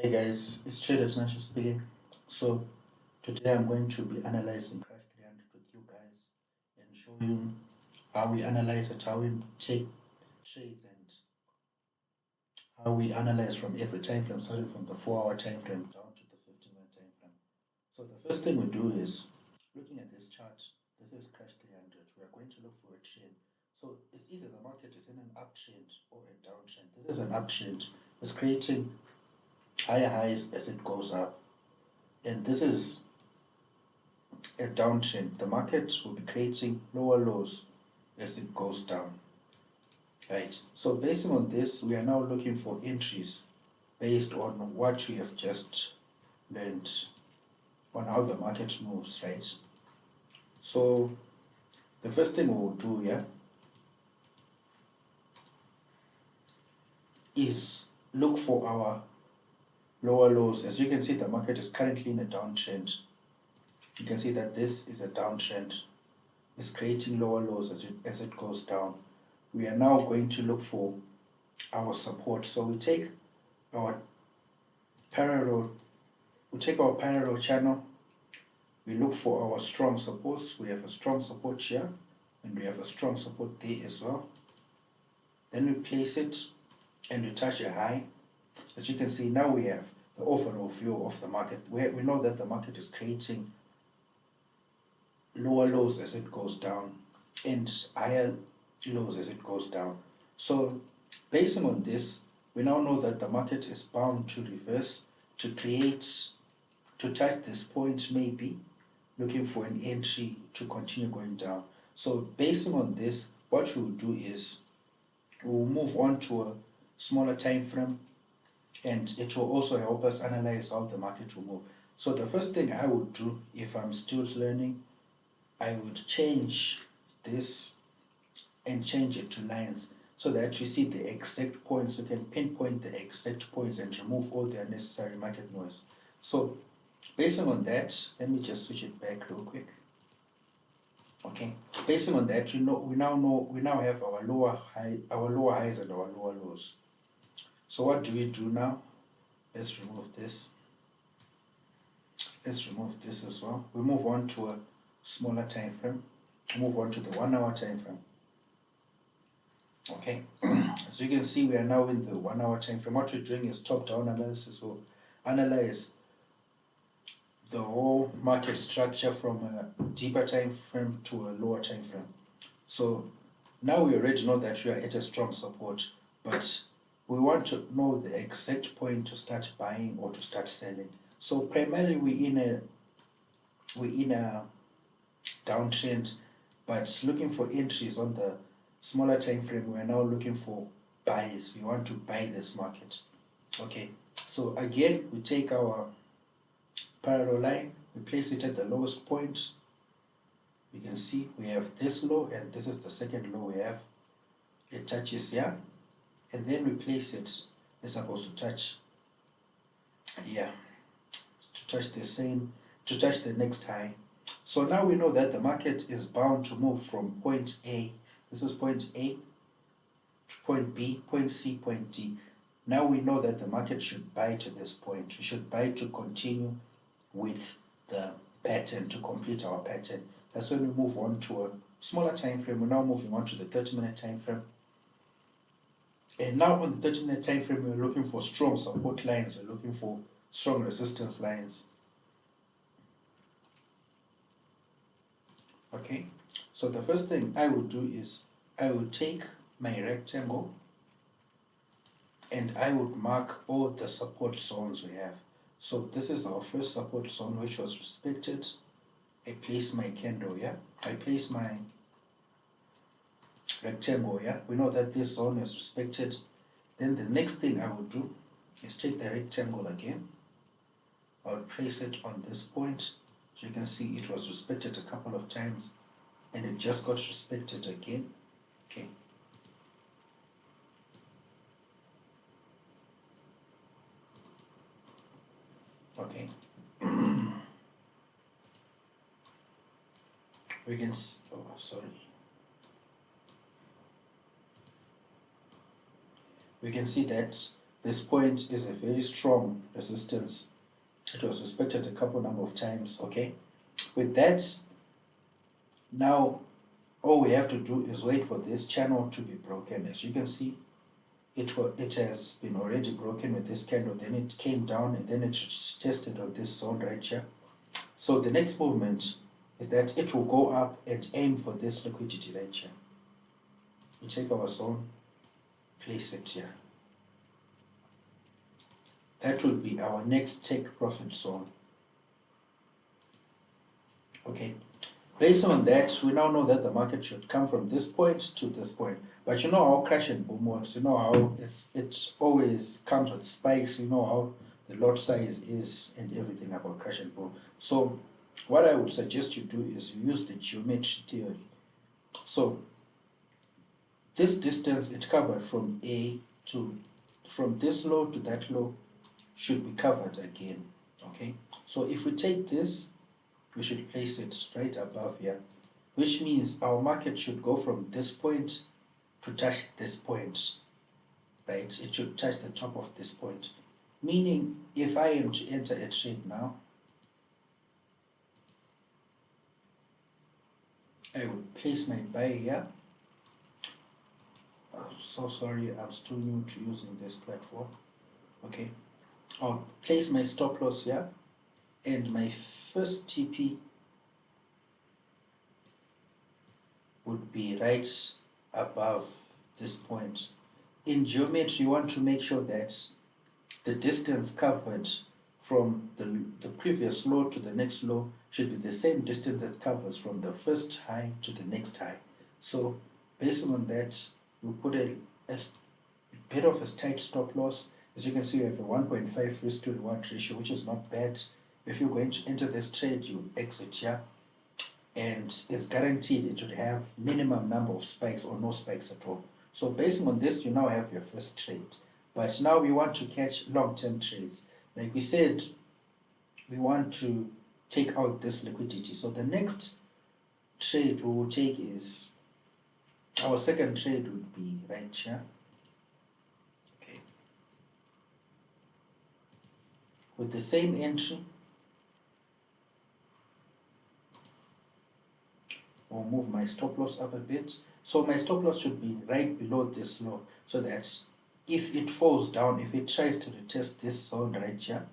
Hey guys, it's Traders Nash speaking. So today I'm going to be analyzing Crash 300 with you guys and show you how we analyze it, how we take trades, and how we analyze from every time frame, starting from the 4-hour time frame down to the 15-minute time frame. So the first thing we do is looking at this chart. This is Crash 300. We are going to look for a trend. So it's either the market is in an uptrend or a downtrend. This is an uptrend. It's creating higher highs as it goes up, and this is a downtrend. The market will be creating lower lows as it goes down, right? So based on this, we are now looking for entries based on what we have just learned on how the market moves, right? So the first thing we will do here is look for our lower lows. As you can see, the market is currently in a downtrend. You can see that this is a downtrend. It's creating lower lows as it goes down. We are now going to look for our support. So we take our parallel channel, we look for our strong supports. We have a strong support here and we have a strong support there as well. Then we place it and we touch a high. As you can see, now we have the overall view of the market. We know that the market is creating lower lows as it goes down and higher lows as it goes down. So based on this, we now know that the market is bound to reverse, to touch this point, maybe looking for an entry to continue going down. So based on this, what we'll do is we'll move on to a smaller time frame, and it will also help us analyze how the market will move. So the first thing I would do, if I'm still learning, I would change this and change it to lines so that we see the exact points. We can pinpoint the exact points and remove all the unnecessary market noise. So based on that, let me just switch it back real quick. Okay, based on that, we now have our lower highs and our lower lows. So what do we do now? Let's remove this. Let's remove this as well. We move on to a smaller time frame. Move on to the 1-hour time frame. Okay, as you can see, we are now in the 1-hour time frame. What we're doing is top-down analysis. So analyze the whole market structure from a deeper time frame to a lower time frame. So now we already know that we are at a strong support, but we want to know the exact point to start buying or to start selling. So primarily we're in a downtrend, but looking for entries on the smaller time frame. We are now looking for buys. We want to buy this market. Okay, so again, we take our parallel line, we place it at the lowest point. You can see we have this low, and this is the second low we have. It touches here, and then we place it. It's supposed to touch here, to touch the next high. So now we know that the market is bound to move from point A. This is point A to point B, point C, point D. Now we know that the market should buy to this point. We should buy to continue with the pattern, to complete our pattern. That's when we move on to a smaller time frame. We're now moving on to the 30-minute time frame. And now on the 30-minute time frame, we're looking for strong support lines. We're looking for strong resistance lines. Okay, so the first thing I would do is I would take my rectangle and I would mark all the support zones we have. So this is our first support zone, which was respected. I place my candle here. I place my rectangle here. We know that this zone is respected. Then the next thing I would do is take the rectangle again. I would place it on this point. As you can see, it was respected a couple of times and it just got respected again. Okay. Okay. We can, we can see that This point is a very strong resistance. It was respected a couple number of times, okay? With that, now all we have to do is wait for this channel to be broken. As you can see, it has been already broken with this candle, then it came down and then it tested on this zone right here. So the next movement is that it will go up and aim for this liquidity right here. We take our zone, place it here. That will be our next take profit zone. Okay. Based on that, we now know that the market should come from this point to this point. But you know how crash and boom works. You know how it always comes with spikes. You know how the lot size is and everything about crash and boom. So what I would suggest you do is you use the geometry theory. So this distance it covered from from this low to that low should be covered again. Okay. So if we take this, we should place it right above here, which means our market should go from this point to touch this point, right? It should touch the top of this point. Meaning, if I am to enter a trade now, I would place my buy here. So sorry, I'm still new to using this platform. Okay, I'll place my stop loss here, and my first TP would be right above this point. In geometry, you want to make sure that the distance covered from the previous low to the next low should be the same distance that covers from the first high to the next high. So based on that, we put a bit of a tight stop loss. As you can see, we have a 1.5 risk to reward ratio, which is not bad. If you're going to enter this trade, you exit here, and it's guaranteed it should have minimum number of spikes or no spikes at all. So based on this, you now have your first trade. But now we want to catch long-term trades. Like we said, we want to take out this liquidity. So the next trade we will take is, our second trade would be right here. Okay. With the same entry, I'll move my stop loss up a bit. So my stop loss should be right below this low, so that if it falls down, if it tries to retest this zone right here,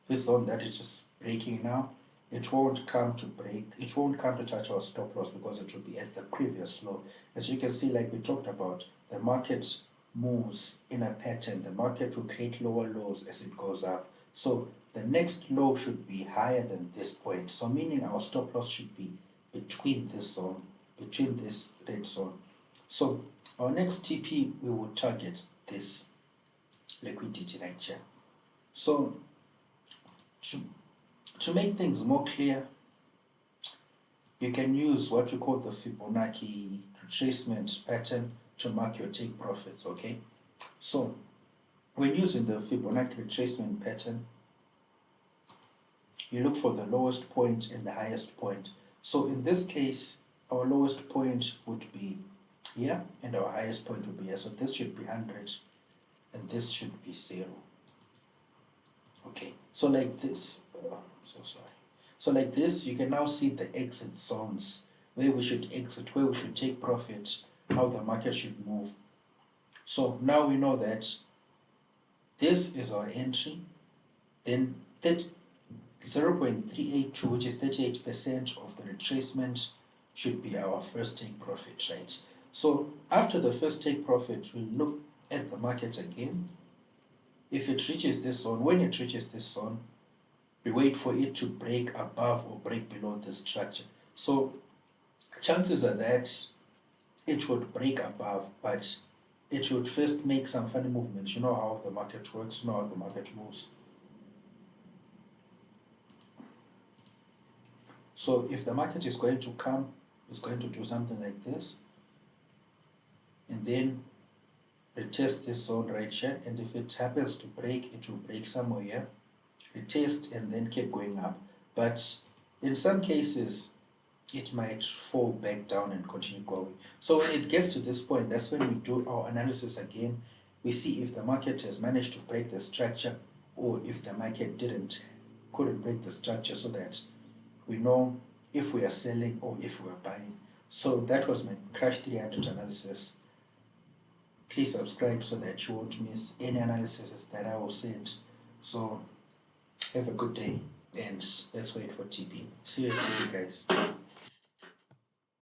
this zone that it is breaking now, it won't come to break, it won't come to touch our stop loss because it will be at the previous low. As you can see, like we talked about, the market moves in a pattern. The market will create lower lows as it goes up. So the next low should be higher than this point. So meaning our stop loss should be between this zone, between this red zone. So our next TP, we will target this liquidity right here. So to make things more clear, you can use what we call the Fibonacci retracement pattern to mark your take profits, okay? So when using the Fibonacci retracement pattern, you look for the lowest point and the highest point. So in this case, our lowest point would be here and our highest point would be here. So this should be 100 and this should be 0. Okay, so like this, So like this, you can now see the exit zones, where we should exit, where we should take profit, how the market should move. So now we know that this is our entry, then that 0.382, which is 38% of the retracement, should be our first take profit, right? So after the first take profit, we look at the market again. If it reaches this zone, when it reaches this zone, we wait for it to break above or break below the structure. So chances are that it would break above, but it would first make some funny movements. You know how the market works, you know how the market moves. So if the market is going to come, it's going to do something like this, and then retest this zone right here, and if it happens to break, it will break somewhere here, retest, and then keep going up. But in some cases, it might fall back down and continue going. So when it gets to this point, that's when we do our analysis again. we see if the market has managed to break the structure or if the market couldn't break the structure, so that we know if we are selling or if we are buying. So that was my Crash 300 analysis. Please subscribe so that you won't miss any analysis that I will send. So have a good day and let's wait for TP. See you at TP, guys.